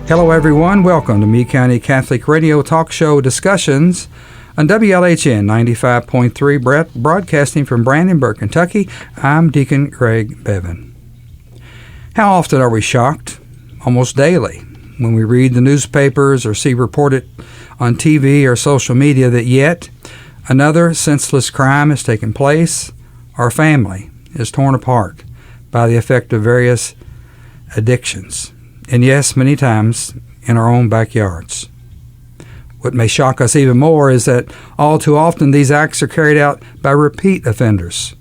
Hello, everyone. Welcome to Meade County Catholic Radio Talk Show Discussions on WLHN 95.3, broadcasting from Brandenburg, Kentucky. I'm Deacon Greg Bevan. How often are we shocked? Almost daily, when we read the newspapers or see reported on TV or social media that yet another senseless crime has taken place. Our family is torn apart by the effect of various addictions. And yes, many times in our own backyards. What may shock us even more is that all too often these acts are carried out by repeat offenders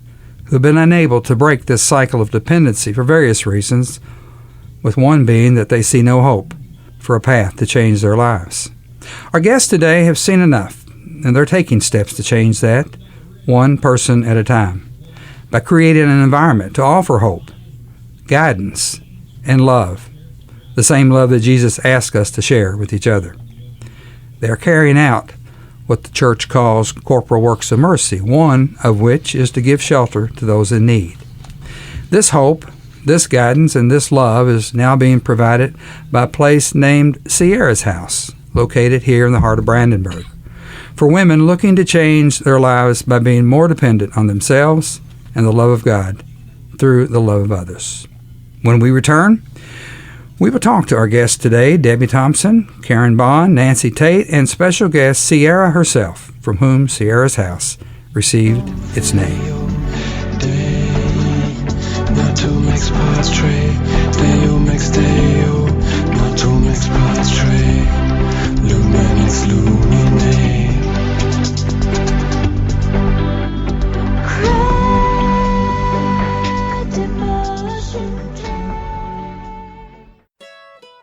who have been unable to break this cycle of dependency for various reasons, with one being that they see no hope for a path to change their lives. Our guests today have seen enough, and they're taking steps to change that, one person at a time, by creating an environment to offer hope, guidance, and love. The same love that Jesus asked us to share with each other. They are carrying out what the church calls corporal works of mercy, one of which is to give shelter to those in need. This hope, this guidance, and this love is now being provided by a place named Ciara's House, located here in the heart of Brandenburg, for women looking to change their lives by being more dependent on themselves and the love of God through the love of others. When we return, we will talk to our guests today, Debbie Thompson, Karen Bonn, Nancy Tate, and special guest Ciara herself, from whom Ciara's House received its name.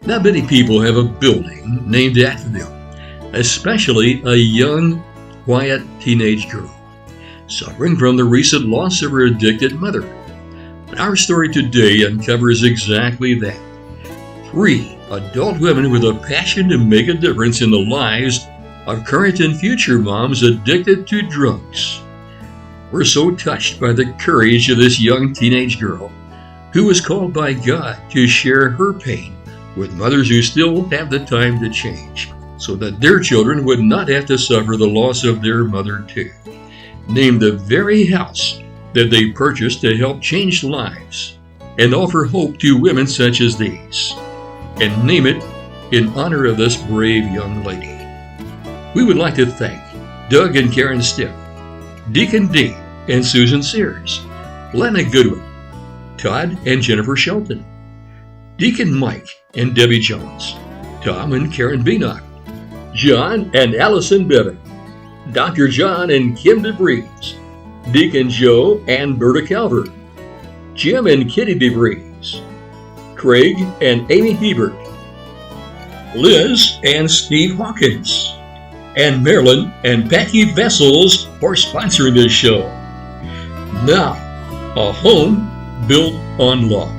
Not many people have a building named after them, especially a young, quiet teenage girl, suffering from the recent loss of her addicted mother. But our story today uncovers exactly that. 3 adult women with a passion to make a difference in the lives of current and future moms addicted to drugs. We're so touched by the courage of this young teenage girl, who was called by God to share her pain with mothers who still have the time to change, so that their children would not have to suffer the loss of their mother too. Name the very house that they purchased to help change lives and offer hope to women such as these. And name it in honor of this brave young lady. We would like to thank Doug and Karen Stiff, Deacon Dean and Susan Sears, Lena Goodwin, Todd and Jennifer Shelton, Deacon Mike and Debbie Jones, Tom and Karen Beanock, John and Allison Bevan, Dr. John and Kim DeVries, Deacon Joe and Berta Calvert, Jim and Kitty DeVries, Craig and Amy Hebert, Liz and Steve Hawkins, and Marilyn and Becky Vessels for sponsoring this show. Now, a home built on love.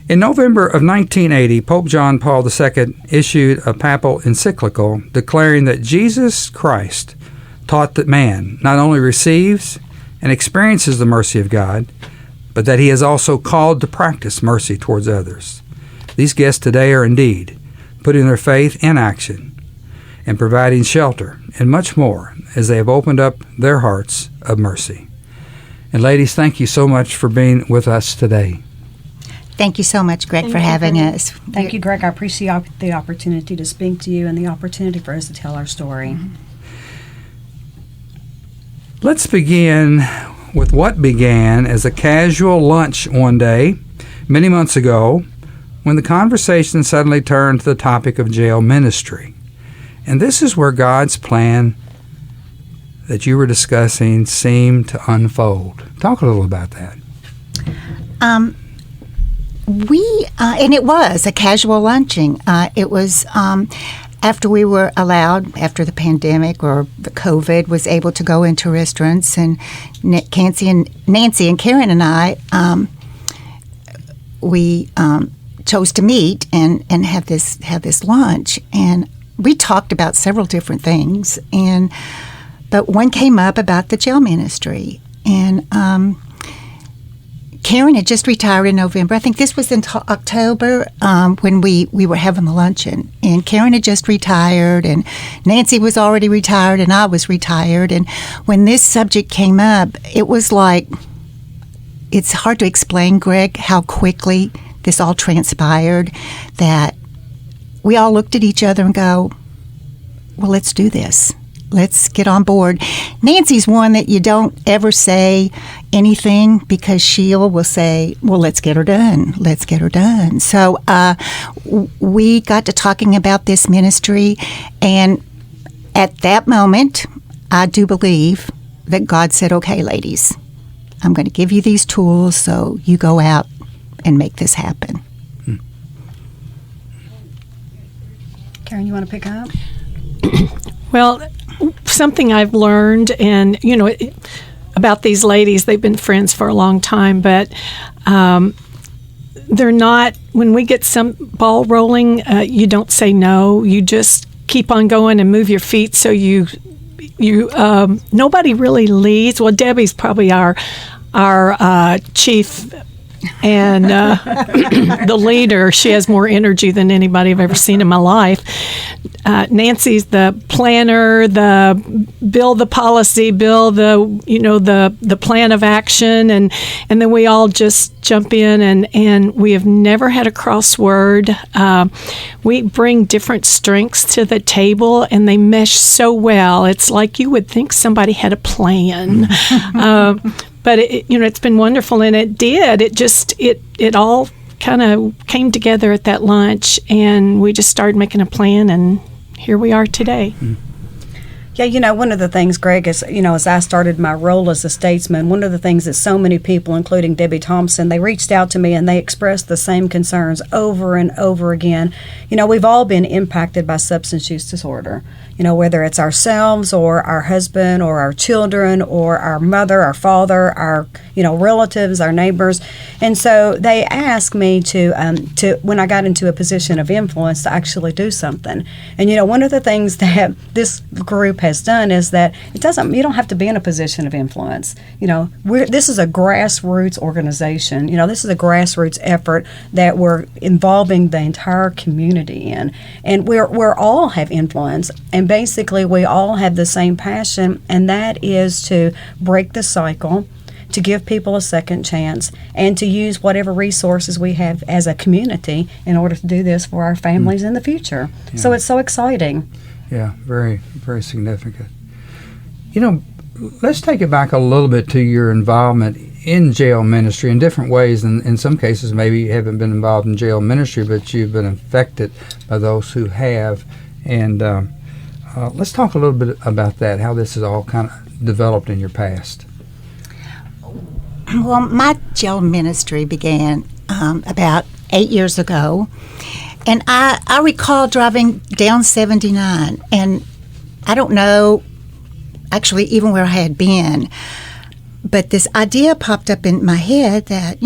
In November of 1980, Pope John Paul II issued a papal encyclical declaring that Jesus Christ taught that man not only receives and experiences the mercy of God, but that he is also called to practice mercy towards others. These guests today are indeed putting their faith in action and providing shelter and much more as they have opened up their hearts of mercy. And ladies, thank you so much for being with us today. Thank you so much, Greg, for having us. Thank you, Greg. I appreciate the opportunity to speak to you and the opportunity for us to tell our story. Mm-hmm. Let's begin with what began as a casual lunch one day, many months ago, when the conversation suddenly turned to the topic of jail ministry. And this is where God's plan that you were discussing seemed to unfold. Talk a little about that. And it was a casual lunching. It was after we were allowed, after the pandemic or the COVID, was able to go into restaurants, and Nancy and Karen and I, we chose to meet and have this lunch, and we talked about several different things, but one came up about the jail ministry, and Karen had just retired in November. I think this was in October when we were having the luncheon. And Karen had just retired, and Nancy was already retired, and I was retired. And when this subject came up, it was like, it's hard to explain, Greg, how quickly this all transpired, that we all looked at each other and go, well, let's do this. Let's get on board. Nancy's one that you don't ever say anything, because she will say, well, let's get her done. Let's get her done. So we got to talking about this ministry, and at that moment, I do believe that God said, okay, ladies, I'm going to give you these tools, so you go out and make this happen. Karen, you want to pick up? Well, something I've learned, and about these ladies, they've been friends for a long time, but they're not, when we get some ball rolling, you don't say no. You just keep on going and move your feet, so you nobody really leads. Well, Debbie's probably our chief and the leader. She has more energy than anybody I've ever seen in my life. Nancy's the planner, the build the policy, build the plan of action, and then we all just jump in, and we have never had a crossword. We bring different strengths to the table, and they mesh so well. It's like you would think somebody had a plan. But it's been wonderful, and it did. It all kind of came together at that lunch, and we just started making a plan, and here we are today. Yeah, one of the things, Greg, is, as I started my role as a statesman, one of the things that so many people, including Debbie Thompson, they reached out to me and they expressed the same concerns over and over again. We've all been impacted by substance use disorder, whether it's ourselves or our husband or our children or our mother, our father, our, relatives, our neighbors. And so they asked me to when I got into a position of influence, to actually do something. And, one of the things that this group has done is that you don't have to be in a position of influence. This is a grassroots organization. This is a grassroots effort that we're involving the entire community in, and we're all have influence, and basically we all have the same passion, and that is to break the cycle, to give people a second chance, and to use whatever resources we have as a community in order to do this for our families in the future. Yeah. So it's so exciting. Yeah, very, very significant. Let's take it back a little bit to your involvement in jail ministry in different ways. And in some cases, maybe you haven't been involved in jail ministry, but you've been affected by those who have. And let's talk a little bit about that, how this has all kind of developed in your past. Well, my jail ministry began about 8 years ago. And I recall driving down 79, and I don't know actually even where I had been, but this idea popped up in my head that,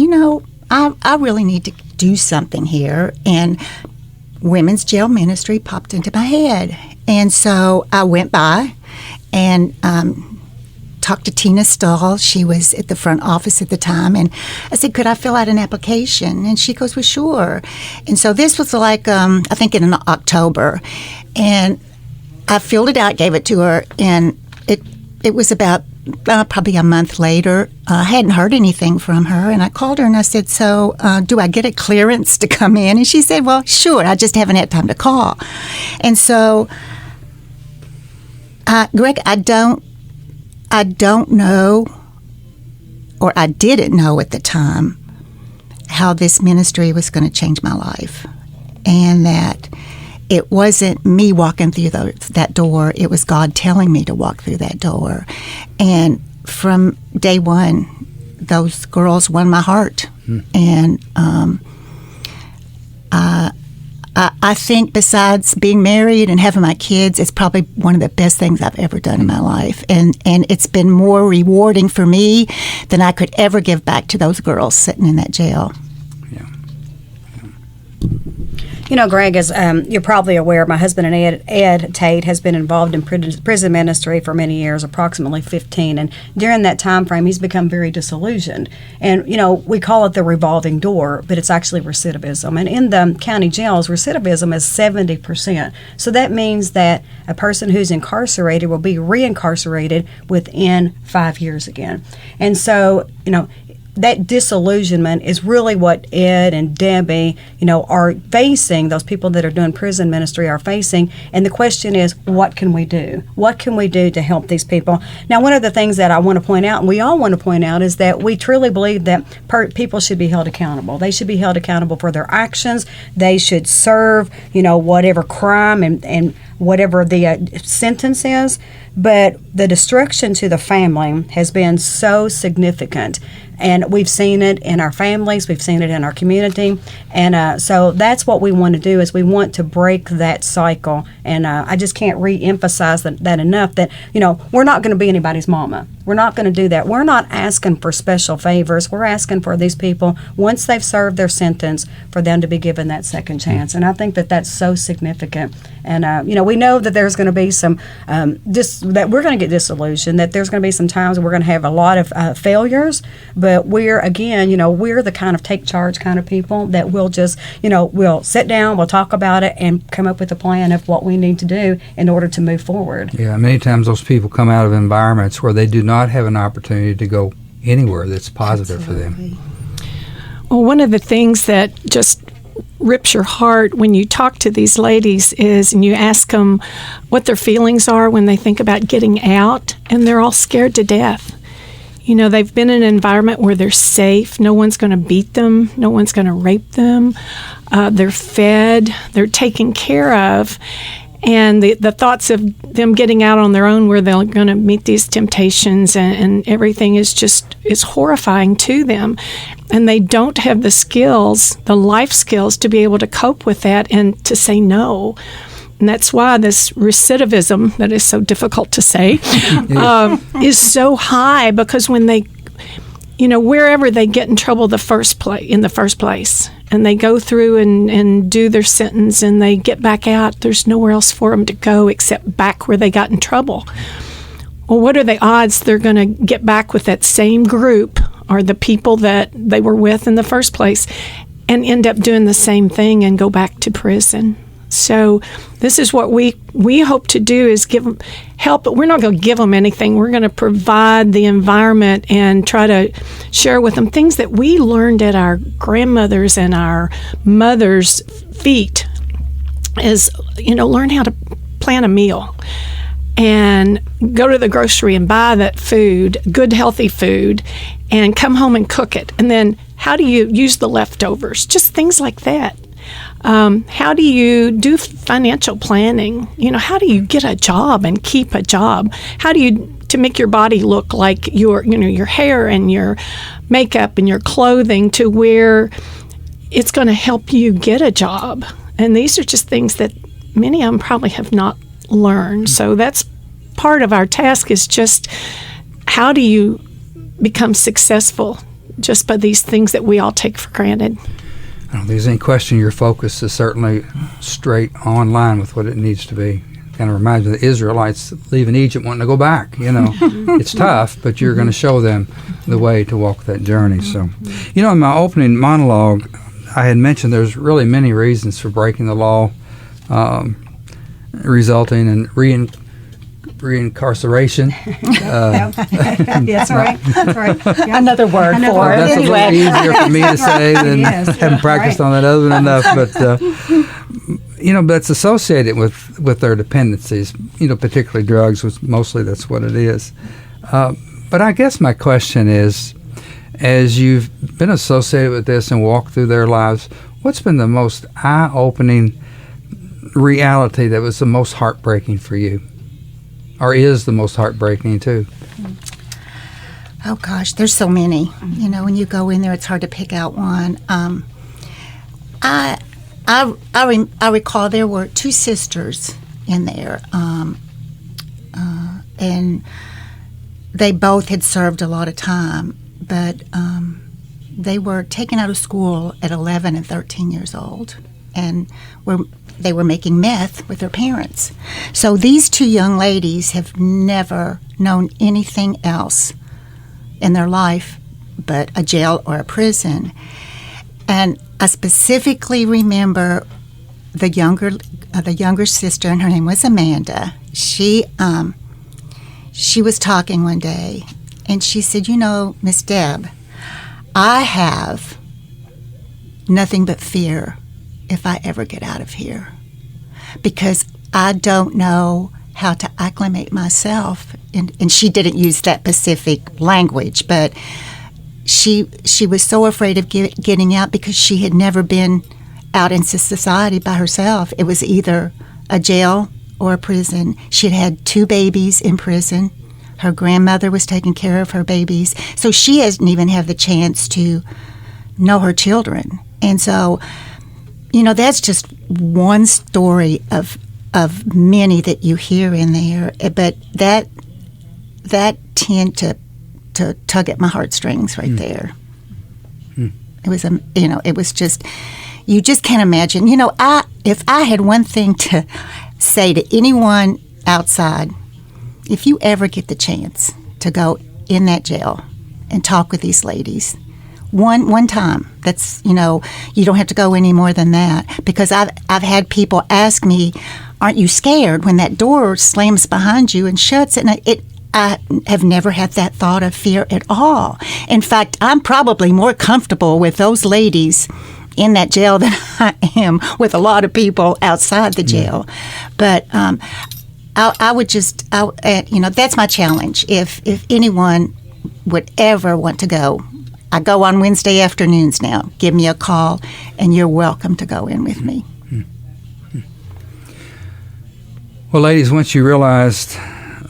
I really need to do something here, and women's jail ministry popped into my head. And so I went by and talked to Tina Stahl. She was at the front office at the time, and I said, could I fill out an application? And she goes, well, sure. And so this was like, I think in October, and I filled it out, gave it to her, and it was about probably a month later. I hadn't heard anything from her, and I called her and I said, so do I get a clearance to come in? And she said, well, sure, I just haven't had time to call. And so, Greg, I don't know, or I didn't know at the time, how this ministry was going to change my life, and that it wasn't me walking through that door. It was God telling me to walk through that door. And from day one, those girls won my heart. And I think besides being married and having my kids, it's probably one of the best things I've ever done in my life. And it's been more rewarding for me than I could ever give back to those girls sitting in that jail. You know, Greg, as you're probably aware, my husband and Ed Tate has been involved in prison ministry for many years, approximately 15. And during that time frame, he's become very disillusioned. And, you know, we call it the revolving door, but it's actually recidivism. And in the county jails, recidivism is 70%. So that means that a person who's incarcerated will be reincarcerated within 5 years again. And so, you know, that disillusionment is really what Ed and Debbie, you know, are facing. Those people that are doing prison ministry are facing. And the question is, what can we do? What can we do to help these people? Now, one of the things that I want to point out, and we all want to point out, is that we truly believe that people should be held accountable. They should be held accountable for their actions. They should serve, you know, whatever crime and whatever the sentence is. But the destruction to the family has been so significant. And we've seen it in our families, we've seen it in our community, and so that's what we want to do, is we want to break that cycle. And I just can't re-emphasize that enough, that, you know, we're not going to be anybody's mama. We're not going to do that. We're not asking for special favors. We're asking for these people, once they've served their sentence, for them to be given that second chance. And I think that that's so significant. And, you know, we know that there's going to be some, that we're going to get disillusioned, that there's going to be some times we're going to have a lot of failures, but we're, again, you know, we're the kind of take charge kind of people that will just, you know, we'll sit down, we'll talk about it, and come up with a plan of what we need to do in order to move forward. Yeah, many times those people come out of environments where they do not have an opportunity to go anywhere that's positive for them. Well, one of the things that just rips your heart when you talk to these ladies is, and you ask them what their feelings are when they think about getting out, and they're all scared to death. You know, they've been in an environment where they're safe. No one's going to beat them. No one's going to rape them. They're fed. They're taken care of. And the thoughts of them getting out on their own, where they're going to meet these temptations and everything, is horrifying to them. And they don't have the skills, the life skills, to be able to cope with that and to say no. And that's why this recidivism, that is so difficult to say, is so high, because when they, you know, wherever they get in trouble in the first place, and they go through and do their sentence and they get back out, there's nowhere else for them to go except back where they got in trouble. Well, what are the odds they're going to get back with that same group, or the people that they were with in the first place, and end up doing the same thing and go back to prison? So this is what we hope to do, is give them help, but we're not going to give them anything. We're going to provide the environment and try to share with them things that we learned at our grandmothers' and our mothers' feet, is, you know, learn how to plan a meal and go to the grocery and buy that food, good, healthy food, and come home and cook it. And then how do you use the leftovers? Just things like that. How do you do financial planning? You know, how do you get a job and keep a job? How do you, to make your body look like your hair and your makeup and your clothing, to where it's going to help you get a job? And these are just things that many of them probably have not learned. So that's part of our task, is just how do you become successful just by these things that we all take for granted. I don't think there's any question your focus is certainly straight on line with what it needs to be. Kind of reminds me of the Israelites leaving Egypt, wanting to go back. You know, it's tough, but you're going to show them the way to walk that journey. So, you know, in my opening monologue, I had mentioned there's really many reasons for breaking the law, resulting in reincarceration. That's right. That's right. Yeah. Another word for it. That's Anyway. a little easier for me to say than having practiced on that other than enough. But you know, that's associated with their dependencies. You know, particularly drugs. Which mostly that's what it is. But I guess my question is, as you've been associated with this and walked through their lives, what's been the most eye-opening reality that was the most heartbreaking for you? Or is the most heartbreaking too? Oh gosh, there's so many. You know, when you go in there, it's hard to pick out one. I I recall there were two sisters in there, and they both had served a lot of time, but they were taken out of school at 11 and 13 years old, and they were making meth with their parents. So these two young ladies have never known anything else in their life but a jail or a prison. And I specifically remember the younger sister, and her name was Amanda. She was talking one day, and she said, Miss Deb, I have nothing but fear if I ever get out of here, because I don't know how to acclimate myself. And she didn't use that specific language, but she was so afraid of getting out because she had never been out into society by herself. It was either a jail or a prison. She had had 2 babies in prison. Her grandmother was taking care of her babies. So she hasn't even had the chance to know her children. And so, that's just one story of many that you hear in there. But that tend to tug at my heartstrings right there. It was, it was just, you just can't imagine. If I had one thing to say to anyone outside, if you ever get the chance to go in that jail and talk with these ladies, one time, that's, you don't have to go any more than that, because I've had people ask me, aren't you scared when that door slams behind you and shuts? And I have never had that thought of fear at all. In fact, I'm probably more comfortable with those ladies in that jail than I am with a lot of people outside the jail. But I would just, that's my challenge. If anyone would ever want to go, I go on Wednesday afternoons now. Give me a call, and you're welcome to go in with me. Well, ladies, once you realized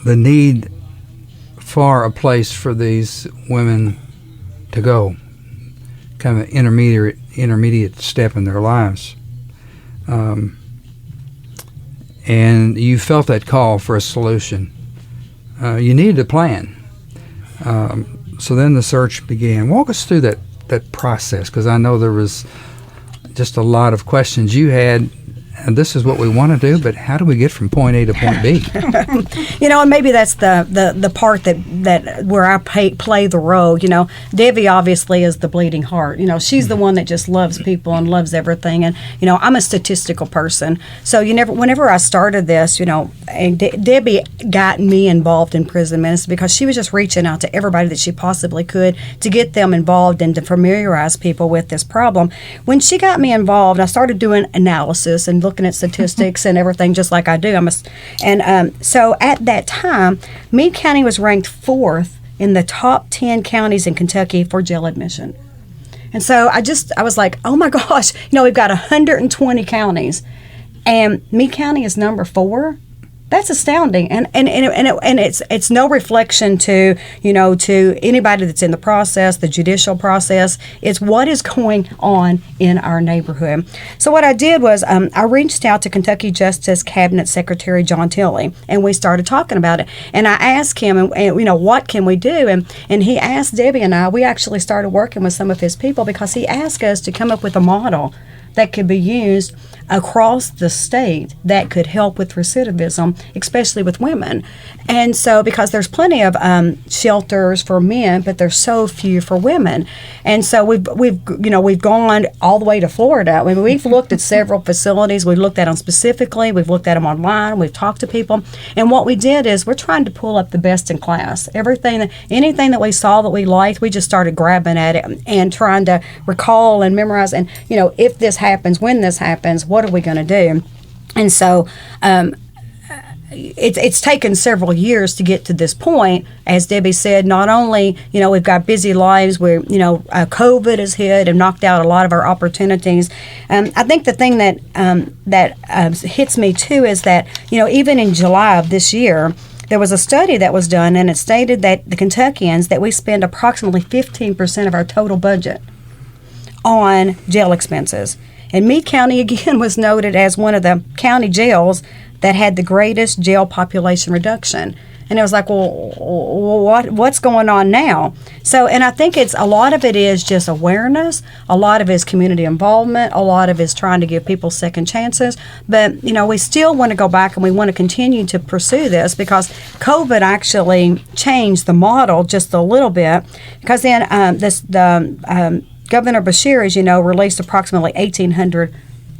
the need for a place for these women to go, kind of an intermediate step in their lives, and you felt that call for a solution, you needed a plan. So then the search began. Walk us through that process, because I know there was just a lot of questions you had. And this is what we want to do, but how do we get from point A to point B? And maybe that's the part that where I play the role. Debbie obviously is the bleeding heart. She's the one that just loves people and loves everything. And I'm a statistical person, so whenever I started this, and Debbie got me involved in prison ministry because she was just reaching out to everybody that she possibly could to get them involved and to familiarize people with this problem. When she got me involved, I started doing analysis and looking at statistics and everything, just like I do. So at that time, Meade County was ranked 4th in the top 10 counties in Kentucky for jail admission. And so I was like, oh my gosh, we've got 120 counties, and Meade County is number 4. That's astounding, and it's no reflection to to anybody that's in the process, the judicial process. It's what is going on in our neighborhood. So what I did was I reached out to Kentucky Justice Cabinet Secretary John Tilley, and we started talking about it. And I asked him, and what can we do? And he asked Debbie and I. We actually started working with some of his people because he asked us to come up with a model that could be used across the state that could help with recidivism, especially with women. And so, because there's plenty of shelters for men, but there's so few for women. And so we've gone all the way to Florida. I mean, we've looked at several facilities. We've looked at them specifically. We've looked at them online. We've talked to people. And what we did is we're trying to pull up the best in class. Anything that we saw that we liked, we just started grabbing at it and trying to recall and memorize. And, if this happens, when this happens, what are we going to do? And so it's taken several years to get to this point. As Debbie said, not only, we've got busy lives where, COVID has hit and knocked out a lot of our opportunities. I think the thing that hits me too is that, even in July of this year, there was a study that was done, and it stated that the Kentuckians, that we spend approximately 15% of our total budget on jail expenses. And Meade County, again, was noted as one of the county jails that had the greatest jail population reduction. And it was like, well, what's going on now? So, and I think a lot of it is just awareness. A lot of it is community involvement. A lot of it is trying to give people second chances. But, we still want to go back and we want to continue to pursue this because COVID actually changed the model just a little bit. Because then Governor Beshear, as you know, released approximately 1,800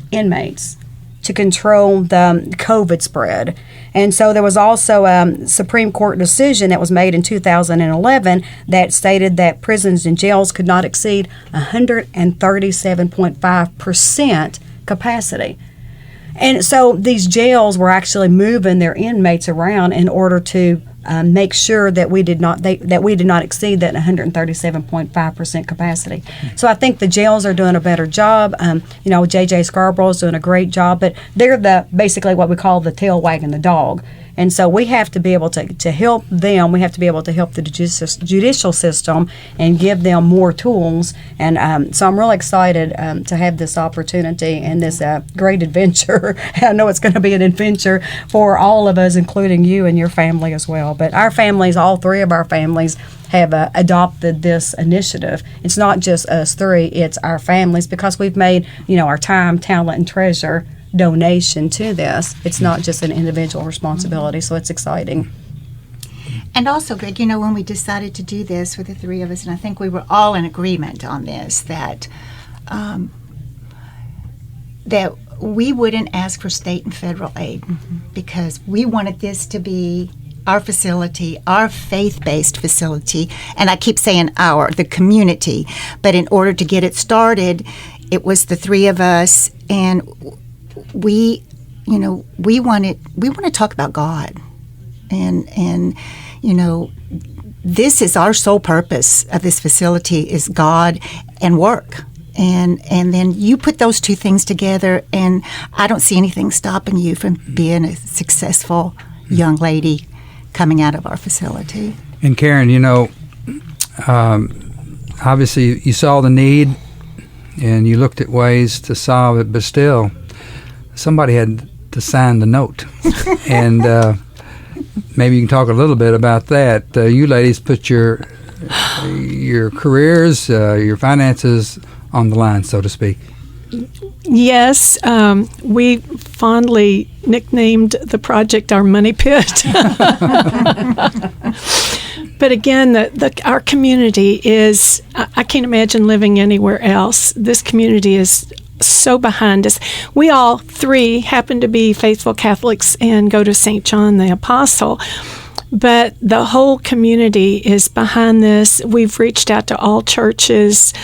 inmates to control the COVID spread. And so there was also a Supreme Court decision that was made in 2011 that stated that prisons and jails could not exceed 137.5% capacity. And so these jails were actually moving their inmates around in order to make sure that we did not exceed that 137.5% capacity. So I think the jails are doing a better job. J.J. Scarborough is doing a great job, but they're basically what we call the tail wagging the dog. And so we have to be able to help them. We have to be able to help the judicial system and give them more tools. And so I'm really excited to have this opportunity and this great adventure. I know it's going to be an adventure for all of us, including you and your family as well. But our families, all three of our families, have adopted this initiative. It's not just us three, it's our families because we've made, our time, talent, and treasure donation to this. It's not just an individual responsibility, so it's exciting. And also, Greg, when we decided to do this with the three of us, and I think we were all in agreement on this, that that we wouldn't ask for state and federal aid because we wanted this to be our facility, our faith-based facility, and I keep saying the community, but in order to get it started, it was the three of us, and we want to talk about God, and this is our sole purpose of this facility is God and work, and then you put those two things together, and I don't see anything stopping you from being a successful young lady coming out of our facility. And Karen, obviously you saw the need, and you looked at ways to solve it, but still, somebody had to sign the note. And maybe you can talk a little bit about that. You ladies put your careers, your finances on the line, so to speak. Yes, we fondly nicknamed the project our money pit. But again, our community is, I can't imagine living anywhere else. This community is so behind us. We all three happen to be faithful Catholics and go to St. John the Apostle. But the whole community is behind this. We've reached out to all churches.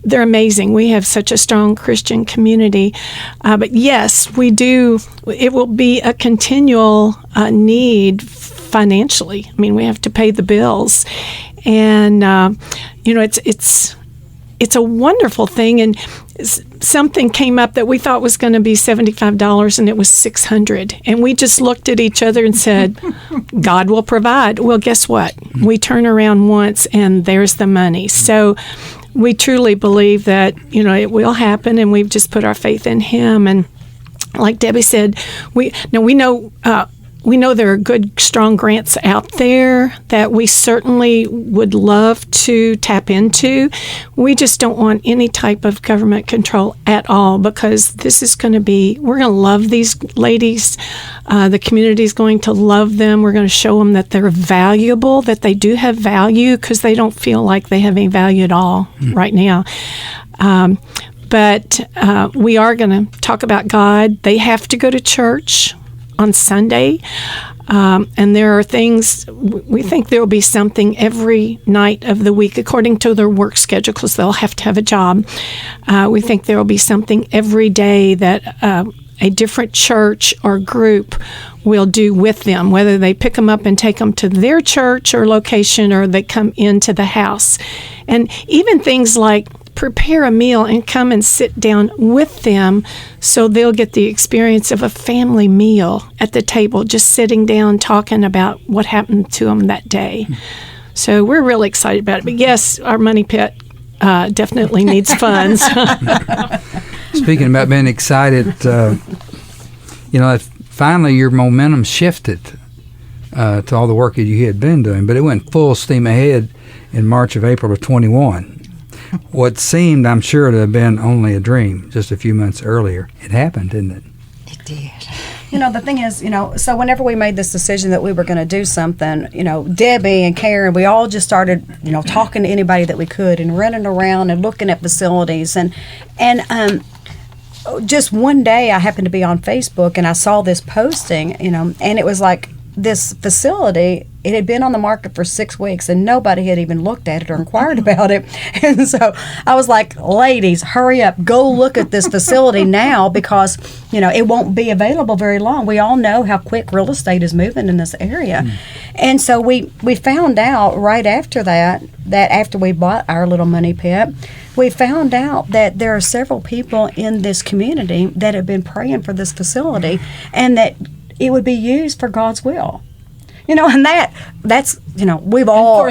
They're amazing. We have such a strong Christian community. But yes, we do. It will be a continual need financially. We have to pay the bills. And, it's a wonderful thing. And something came up that we thought was going to be $75 and it was $600. And we just looked at each other and said, God will provide. Well, guess what? We turn around once and there's the money. So we truly believe that, it will happen, and we've just put our faith in Him. And like Debbie said, we know there are good, strong grants out there that we certainly would love to tap into. We just don't want any type of government control at all, because this is going to be, we're going to love these ladies. The community is going to love them. We're going to show them that they're valuable, that they do have value, because they don't feel like they have any value at all right now. But we are going to talk about God. They have to go to church on Sunday, and there are things, we think there will be something every night of the week according to their work schedule, because they'll have to have a job. We think there will be something every day that a different church or group will do with them, whether they pick them up and take them to their church or location, or they come into the house. And even things like prepare a meal and come and sit down with them, so they'll get the experience of a family meal at the table, just sitting down talking about what happened to them that day. So we're really excited about it. But yes, our money pit definitely needs funds. Speaking about being excited, finally your momentum shifted to all the work that you had been doing, but it went full steam ahead in March of April of 21. What seemed, I'm sure, to have been only a dream just a few months earlier, it happened, didn't it? It did. The thing is, so whenever we made this decision that we were going to do something, Debbie and Karen, we all just started, talking to anybody that we could and running around and looking at facilities. And just one day I happened to be on Facebook and I saw this posting, and it was like this facility, it had been on the market for 6 weeks and nobody had even looked at it or inquired about it. And so I was like, ladies, hurry up, go look at this facility now, because, it won't be available very long. We all know how quick real estate is moving in this area. And so we found out right after that after we bought our little money pit, we found out that there are several people in this community that have been praying for this facility and that it would be used for God's will. And that's we've all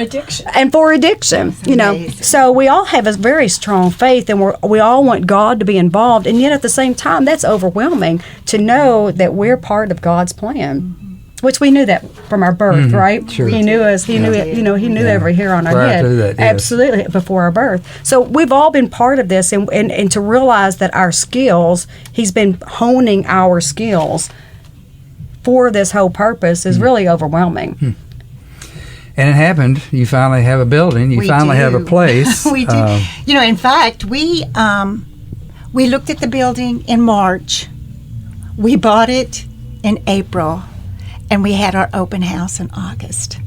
and for addiction, so we all have a very strong faith, and we all want God to be involved, and yet at the same time that's overwhelming to know that we're part of God's plan, which we knew that from our birth, right? Sure. He knew us. He knew it. He knew every hair on our Prior head. to that, yes. Absolutely, before our birth. So we've all been part of this, and to realize that our skills, He's been honing our skills for this whole purpose is really overwinging. And it happened. You finally have a building. You finally have a place. We do. In fact, we looked at the building in March. We bought it in April, and we had our open house in August.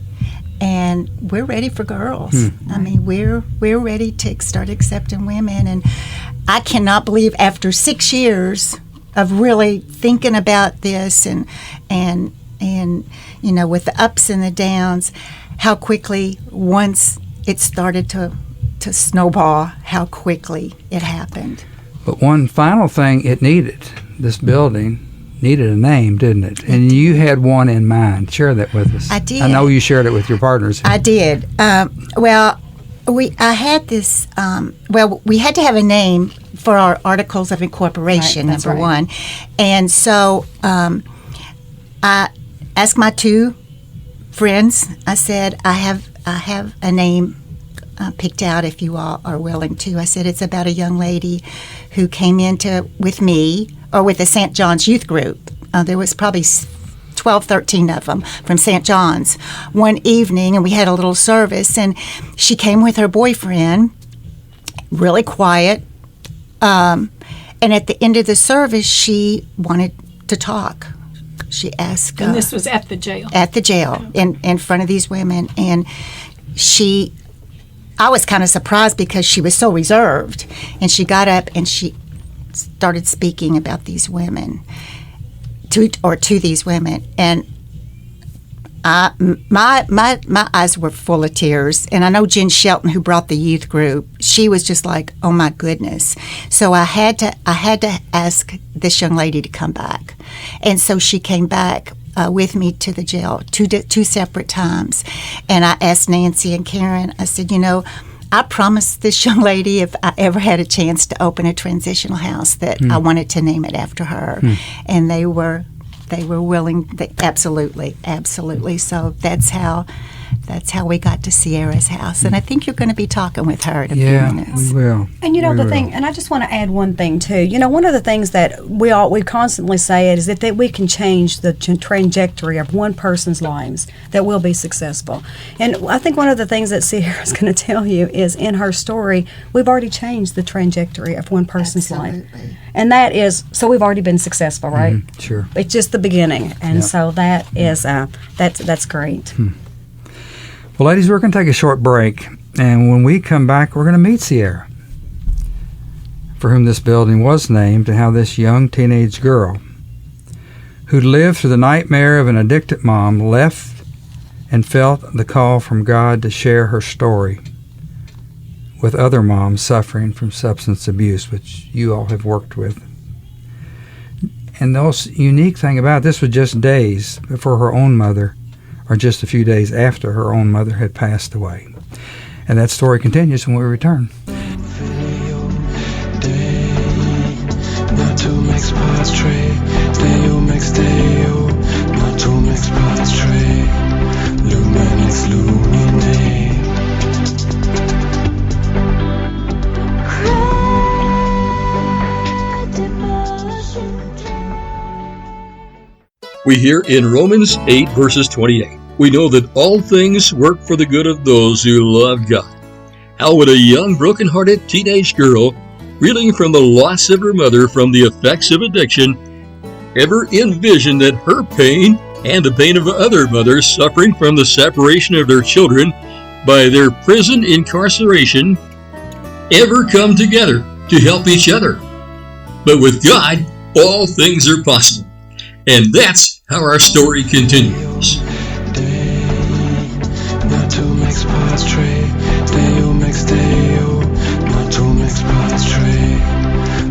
And we're ready for girls. I mean, we're ready to start accepting women. And I cannot believe after 6 years of really thinking about this and with the ups and the downs, how quickly once it started to snowball, how quickly it happened. But one final thing it needed, this building needed a name, didn't it? And you had one in mind. Share that with us. I did. I know you shared it with your partners. I did. We had to have a name for our articles of incorporation, right, number one. And so I asked my two friends, I said, I have a name picked out if you all are willing to. I said, it's about a young lady who came with me, or with the St. John's youth group. There was probably 12, 13 of them from St. John's one evening, and we had a little service, and she came with her boyfriend, really quiet, and at the end of the service, she wanted to talk. She asked... and this was at the jail? At the jail, in front of these women, and I was kind of surprised because she was so reserved, and she got up and she started speaking about these women, to these women, and my eyes were full of tears. And I know Jen Shelton, who brought the youth group, she was just like, oh my goodness. So I had to ask this young lady to come back, and so she came back with me to the jail two separate times. And I asked Nancy and Karen, I said, I promised this young lady if I ever had a chance to open a transitional house that I wanted to name it after her. And they were willing. Absolutely. So that's how we got to Ciara's house. And I think you're going to be talking with her in a few minutes. Yeah, we will. And the thing, and I just want to add one thing too. One of the things that we constantly say is that we can change the trajectory of one person's lives that will be successful. And I think one of the things that Ciara's going to tell you is, in her story, we've already changed the trajectory of one person's life. And that is, so we've already been successful, right? Sure. It's just the beginning. And so that is, that's great. Well, ladies, we're going to take a short break, and when we come back, we're going to meet Ciara, for whom this building was named, and how this young teenage girl, who lived through the nightmare of an addicted mom, left and felt the call from God to share her story with other moms suffering from substance abuse, which you all have worked with. And the most unique thing about it, this was just days before her own mother, or just a few days after her own mother had passed away. And that story continues when we return. past trade. Deo max Deo, not to max past trade. Luminix Lumine. We hear in Romans 8 verses 28, we know that all things work for the good of those who love God. How would a young, broken-hearted teenage girl, reeling from the loss of her mother from the effects of addiction, ever envision that her pain and the pain of other mothers suffering from the separation of their children by their prison incarceration ever come together to help each other? But with God, all things are possible. And that's how our story continues. Not to max past trade. Deo max Deo, not to max past trade.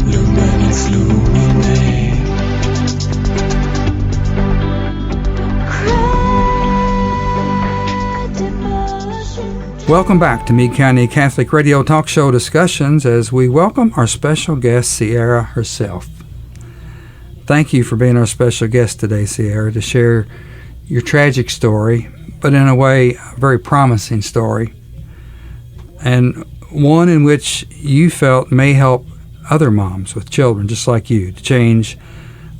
Luminix Lumine. Welcome back to Meade County Catholic Radio Talk Show Discussions as we welcome our special guest, Ciara herself. Thank you for being our special guest today, Ciara, to share your tragic story, but in a way, a very promising story, and one in which you felt may help other moms with children just like you to change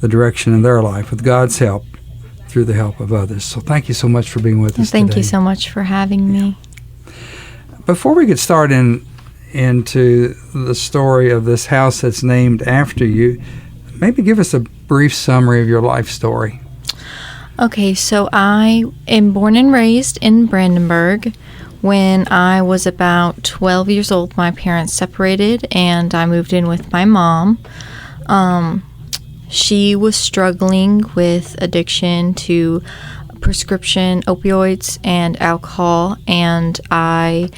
the direction in their life with God's help through the help of others. So thank you so much for being with us today. Thank you so much for having me. Before we get started into the story of this house that's named after you, maybe give us a brief summary of your life story. Okay, so I am born and raised in Brandenburg. When I was about 12 years old, my parents separated and I moved in with my mom. She was struggling with addiction to prescription opioids and alcohol, and I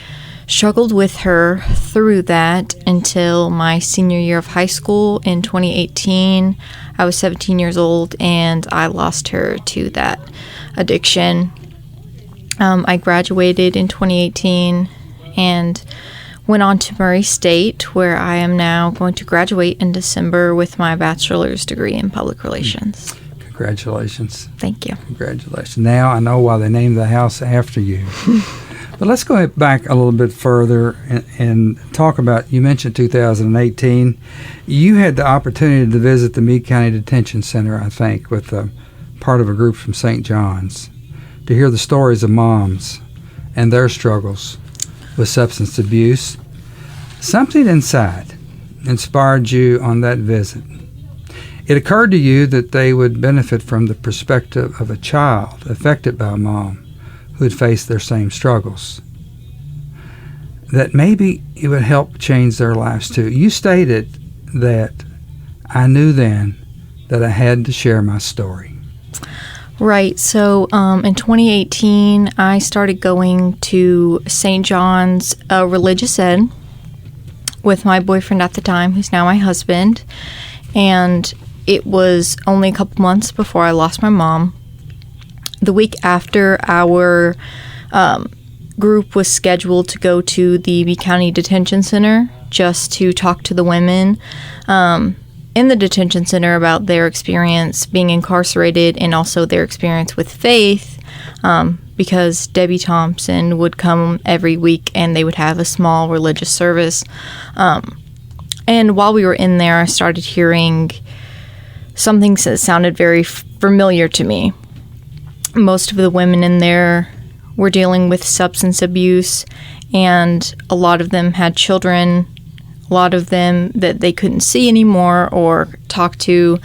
struggled with her through that until my senior year of high school in 2018. I was 17 years old and I lost her to that addiction. I graduated in 2018 and went on to Murray State, where I am now going to graduate in December with my bachelor's degree in public relations. Congratulations. Thank you. Congratulations. Now I know why they named the house after you. But let's go back a little bit further and talk about, you mentioned 2018. You had the opportunity to visit the Meade County Detention Center, I think, with part of a group from St. John's, to hear the stories of moms and their struggles with substance abuse. Something inside inspired you on that visit. It occurred to you that they would benefit from the perspective of a child affected by a mom who had faced their same struggles, that maybe it would help change their lives too. You stated that I knew then that I had to share my story. Right. So in 2018, I started going to St. John's Religious Ed with my boyfriend at the time, who's now my husband. And it was only a couple months before I lost my mom. The week after, our group was scheduled to go to the Meade County Detention Center just to talk to the women in the detention center about their experience being incarcerated and also their experience with faith, because Debbie Thompson would come every week and they would have a small religious service. And while we were in there, I started hearing something that sounded very familiar to me. Most of the women in there were dealing with substance abuse, and a lot of them had children, a lot of them that they couldn't see anymore or talk to,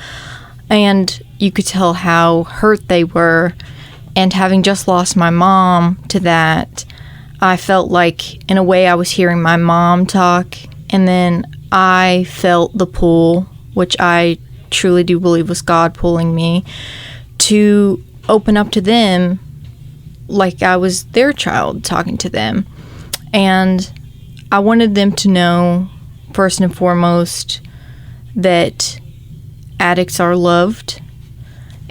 and you could tell how hurt they were. And having just lost my mom to that, I felt like, in a way, I was hearing my mom talk, and then I felt the pull, which I truly do believe was God pulling me, to open up to them like I was their child talking to them. And I wanted them to know, first and foremost, that addicts are loved,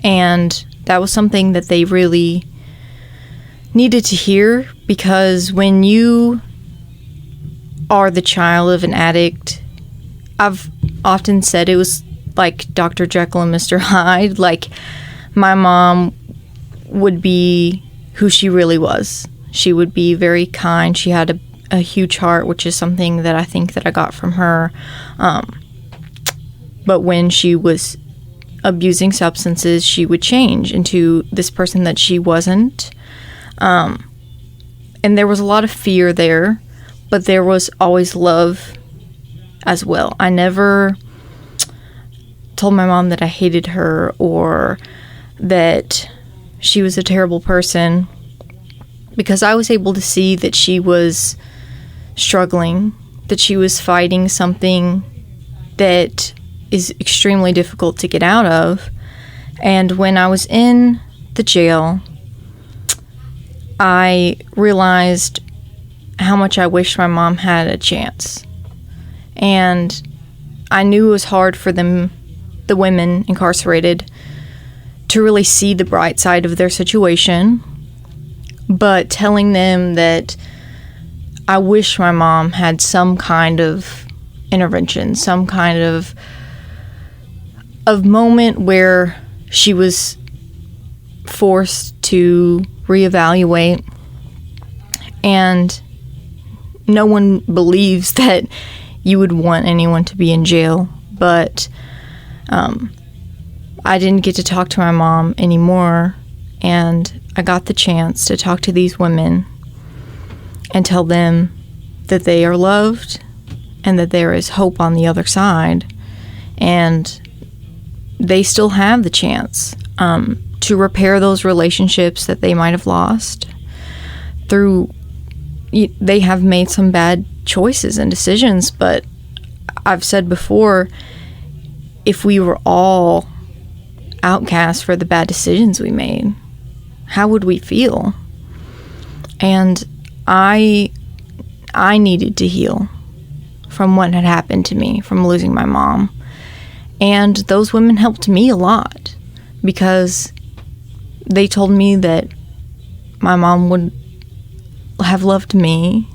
and that was something that they really needed to hear, because when you are the child of an addict, I've often said it was like Dr. Jekyll and Mr. Hyde. Like, my mom would be who she really was. She would be very kind. She had a huge heart, which is something that I think that I got from her. But when she was abusing substances, she would change into this person that she wasn't. And there was a lot of fear there, but there was always love as well. I never told my mom that I hated her or that she was a terrible person, because I was able to see that she was struggling, that she was fighting something that is extremely difficult to get out of. And when I was in the jail, I realized how much I wished my mom had a chance. And I knew it was hard for them, the women incarcerated, to really see the bright side of their situation. But telling them that I wish my mom had some kind of intervention, some kind of moment where she was forced to reevaluate. And no one believes that you would want anyone to be in jail, but I didn't get to talk to my mom anymore, and I got the chance to talk to these women and tell them that they are loved and that there is hope on the other side, and they still have the chance to repair those relationships that they might have lost. They have made some bad choices and decisions, but I've said before, if we were all outcasts for the bad decisions we made, how would we feel? And I needed to heal from what had happened to me, from losing my mom. And those women helped me a lot, because they told me that my mom would have loved me.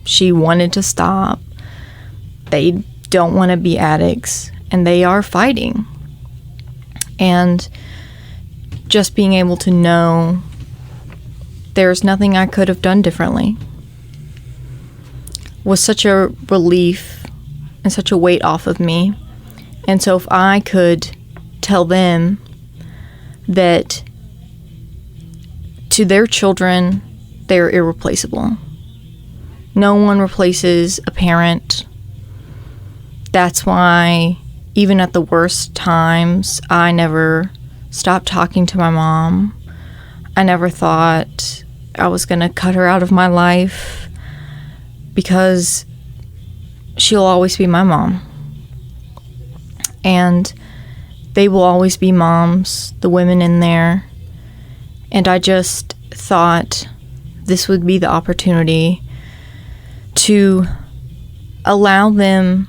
She wanted to stop. They don't want to be addicts, and they are fighting. And just being able to know there's nothing I could have done differently was such a relief and such a weight off of me. And so if I could tell them that to their children, they're irreplaceable. No one replaces a parent. That's why even at the worst times, I never stopped talking to my mom. I never thought I was going to cut her out of my life, because she'll always be my mom. And they will always be moms, the women in there. And I just thought this would be the opportunity to allow them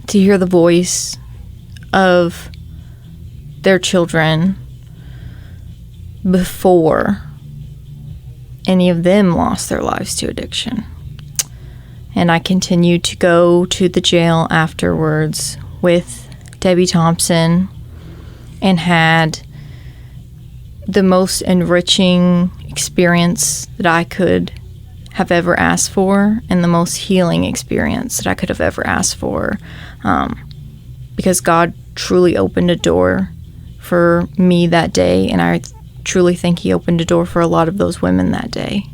to hear the voice of their children before any of them lost their lives to addiction. And I continued to go to the jail afterwards with Debbie Thompson and had the most enriching experience that I could have ever asked for, and the most healing experience that I could have ever asked for, because God truly opened a door for me that day, and I truly think He opened a door for a lot of those women that day.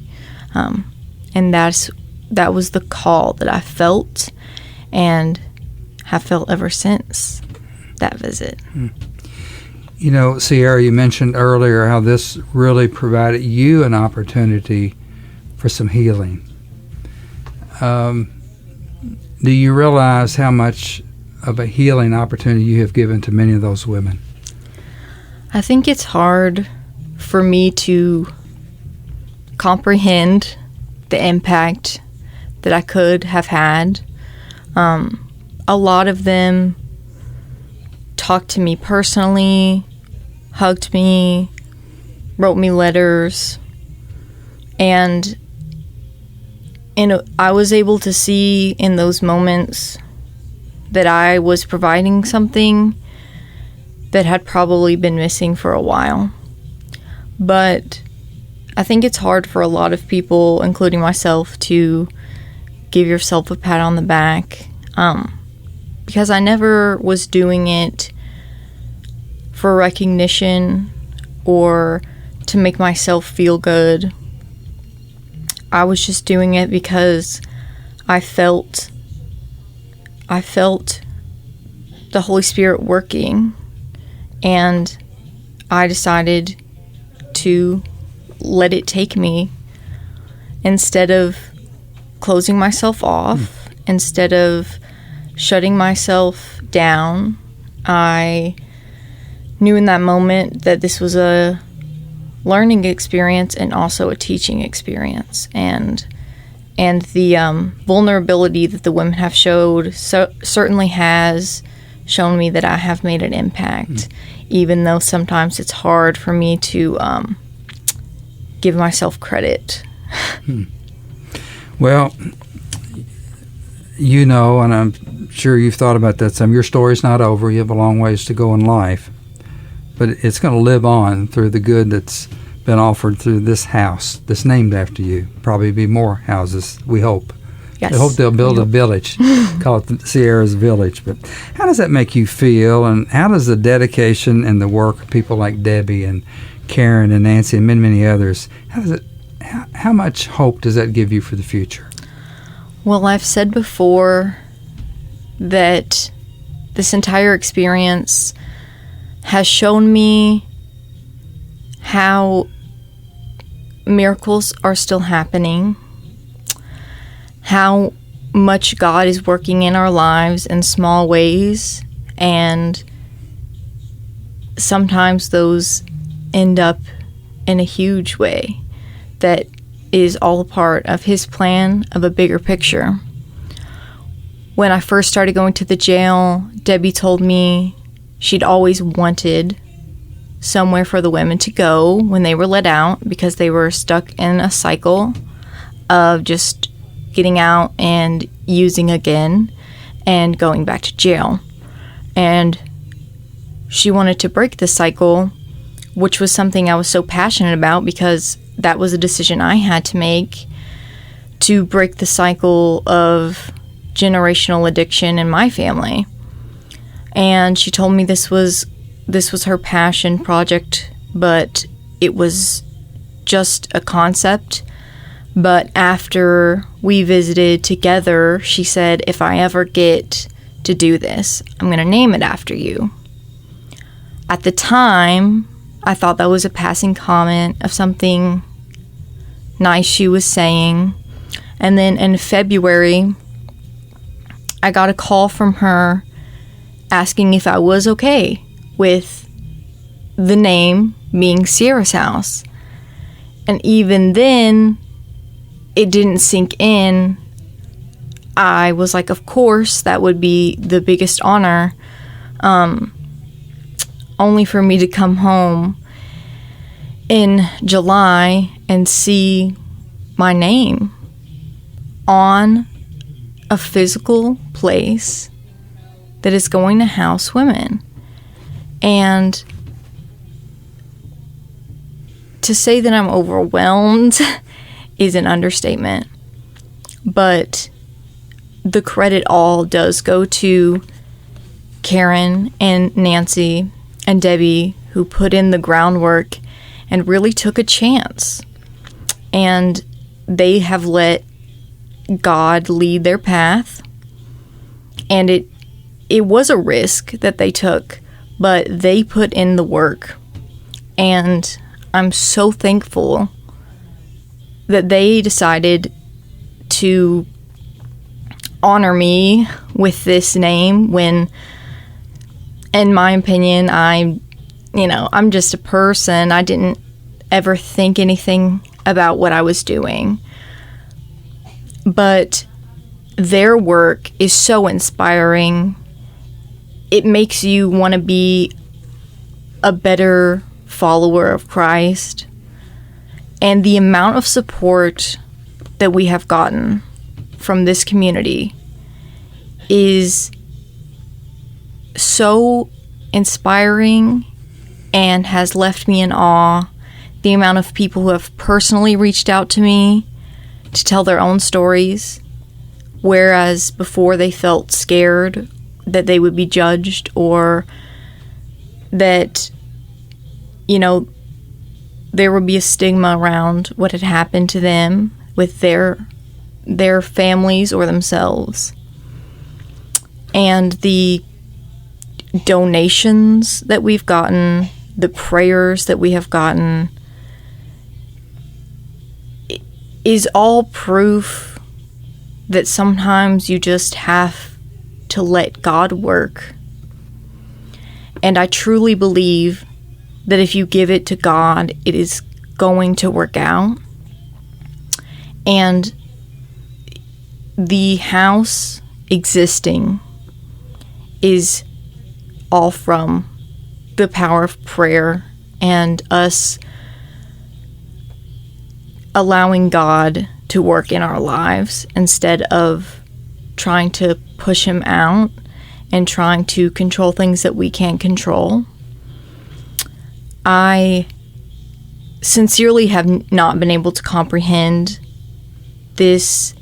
And that was the call that I felt and have felt ever since that visit. You know, Ciara, you mentioned earlier how this really provided you an opportunity for some healing. Do you realize how much of a healing opportunity you have given to many of those women? I think it's hard for me to comprehend the impact that I could have had. A lot of them talked to me personally, hugged me, wrote me letters, and I was able to see in those moments that I was providing something that had probably been missing for a while. But I think it's hard for a lot of people, including myself, to give yourself a pat on the back, because I never was doing it for recognition or to make myself feel good. I was just doing it because I felt the Holy Spirit working, and I decided to let it take me instead of closing myself off, instead of shutting myself down. I knew in that moment that this was a learning experience and also a teaching experience, and the vulnerability that the women have showed certainly has shown me that I have made an impact, even though sometimes it's hard for me to give myself credit. Well, you know, and I'm sure you've thought about that some, your story's not over. You have a long ways to go in life, but it's going to live on through the good that's been offered through this house that's named after you. Probably be more houses, we hope. Yes. I hope they'll build a village, call it the Ciara's Village. But how does that make you feel, and how does the dedication and the work of people like Debbie and Karen and Nancy and many others, how much hope does that give you for the future? Well, I've said before that this entire experience has shown me how miracles are still happening, how much God is working in our lives in small ways, and sometimes those end up in a huge way that is all a part of His plan of a bigger picture. When I first started going to the jail, Debbie told me she'd always wanted somewhere for the women to go when they were let out, because they were stuck in a cycle of just getting out and using again and going back to jail. And she wanted to break the cycle, which was something I was so passionate about, because that was a decision I had to make to break the cycle of generational addiction in my family. And she told me this was her passion project, but it was just a concept. But after we visited together, she said, if I ever get to do this, I'm going to name it after you. At the time, I thought that was a passing comment of something nice she was saying. And then in February, I got a call from her asking if I was okay with the name being Ciara's house. And even then, it didn't sink in. I was like, of course, that would be the biggest honor. Only for me to come home in July and see my name on a physical place that is going to house women. And to say that I'm overwhelmed is an understatement. But the credit all does go to Karen and Nancy and Debbie, who put in the groundwork and really took a chance. And they have let God lead their path. And it was a risk that they took, but they put in the work. And I'm so thankful that they decided to honor me with this name when, in my opinion, I'm just a person. I didn't ever think anything about what I was doing. But their work is so inspiring. It makes you want to be a better follower of Christ. And the amount of support that we have gotten from this community is so inspiring and has left me in awe. The amount of people who have personally reached out to me to tell their own stories, whereas before they felt scared that they would be judged, or that, you know, there would be a stigma around what had happened to them with their families or themselves. And the donations that we've gotten, the prayers that we have gotten, is all proof that sometimes you just have to let God work. And I truly believe that if you give it to God, it is going to work out. And the house existing is all from the power of prayer and us allowing God to work in our lives instead of trying to push him out and trying to control things that we can't control. I sincerely have not been able to comprehend this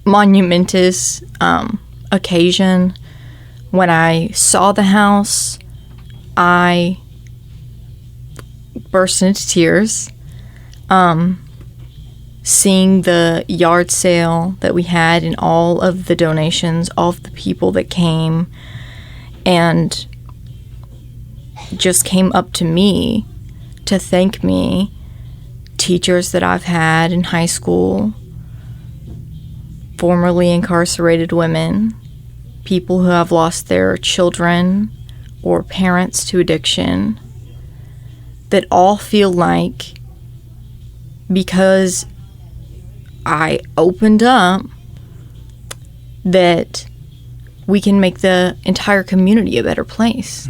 monumentous occasion. When I saw the house, I burst into tears. Seeing the yard sale that we had and all of the donations, all of the people that came and just came up to me to thank me, teachers that I've had in high school, formerly incarcerated women, people who have lost their children or parents to addiction, that all feel like because I opened up that we can make the entire community a better place.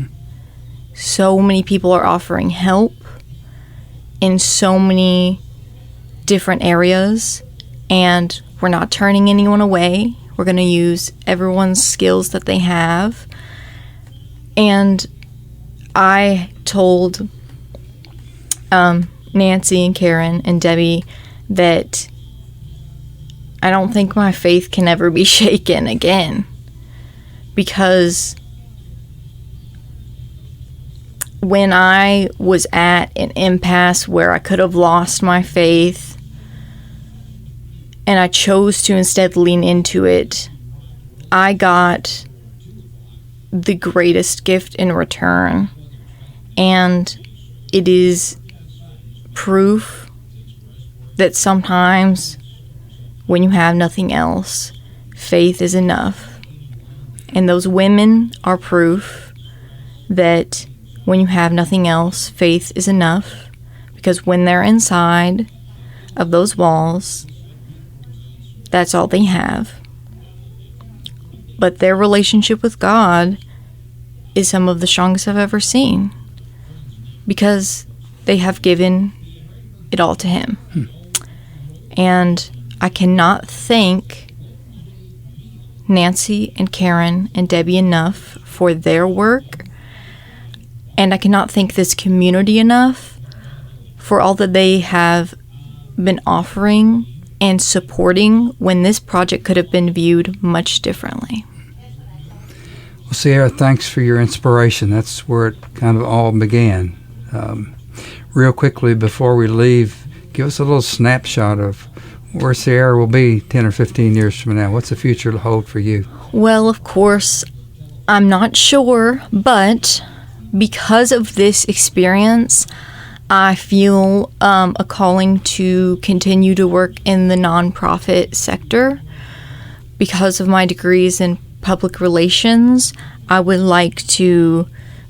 So many people are offering help in so many different areas, and we're not turning anyone away. We're going to use everyone's skills that they have. And I told Nancy and Karen and Debbie that I don't think my faith can ever be shaken again, because when I was at an impasse where I could have lost my faith and I chose to instead lean into it, I got the greatest gift in return. And it is proof that sometimes when you have nothing else, faith is enough. And those women are proof that when you have nothing else, faith is enough. Because when they're inside of those walls, that's all they have. But their relationship with God is some of the strongest I've ever seen, because they have given it all to him. And I cannot thank Nancy and Karen and Debbie enough for their work, and I cannot thank this community enough for all that they have been offering and supporting when this project could have been viewed much differently. Well, Ciara, thanks for your inspiration. That's where it kind of all began. Real quickly, before we leave, give us a little snapshot of where Ciara will be 10 or 15 years from now. What's the future hold for you? Well, of course, I'm not sure, but because of this experience, I feel a calling to continue to work in the nonprofit sector. Because of my degrees in public relations, I would like to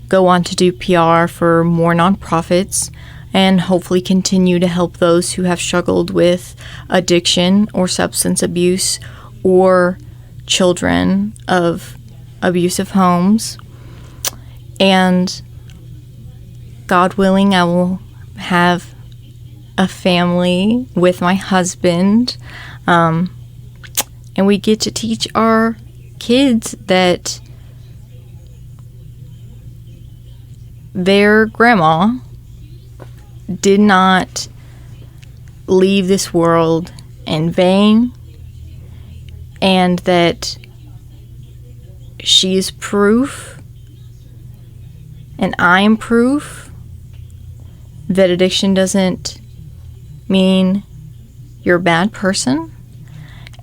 go on to do PR for more nonprofits and hopefully continue to help those who have struggled with addiction or substance abuse or children of abusive homes. And God willing, I will have a family with my husband, and we get to teach our kids that their grandma did not leave this world in vain, and that she is proof, and I am proof, that addiction doesn't mean you're a bad person,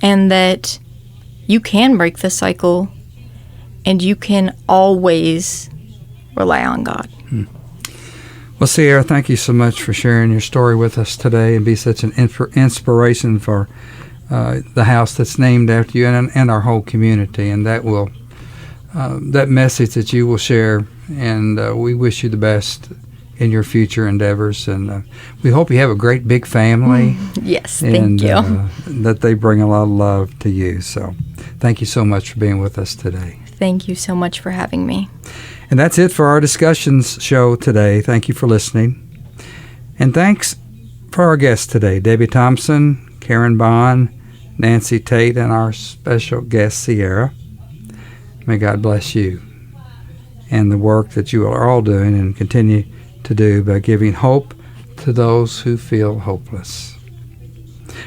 and that you can break the cycle, and you can always rely on God. Well, Ciara, thank you so much for sharing your story with us today and be such an inspiration for the house that's named after you and our whole community. And that will that message that you will share, and we wish you the best in your future endeavors. And we hope you have a great big family. Yes, and, thank you. That they bring a lot of love to you. So thank you so much for being with us today. Thank you so much for having me. And that's it for our discussions show today. Thank you for listening. And thanks for our guests today, Debbie Thompson, Karen Bonn, Nancy Tate, and our special guest, Ciara. May God bless you and the work that you are all doing and continue to do by giving hope to those who feel hopeless.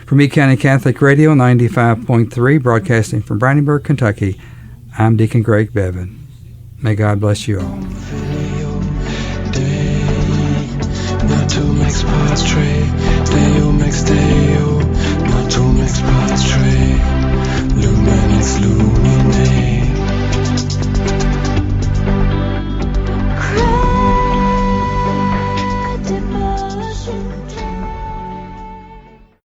For Meade County Catholic Radio 95.3, broadcasting from Brandenburg, Kentucky, I'm Deacon Greg Bevan. May God bless you all. Not to make spots trade.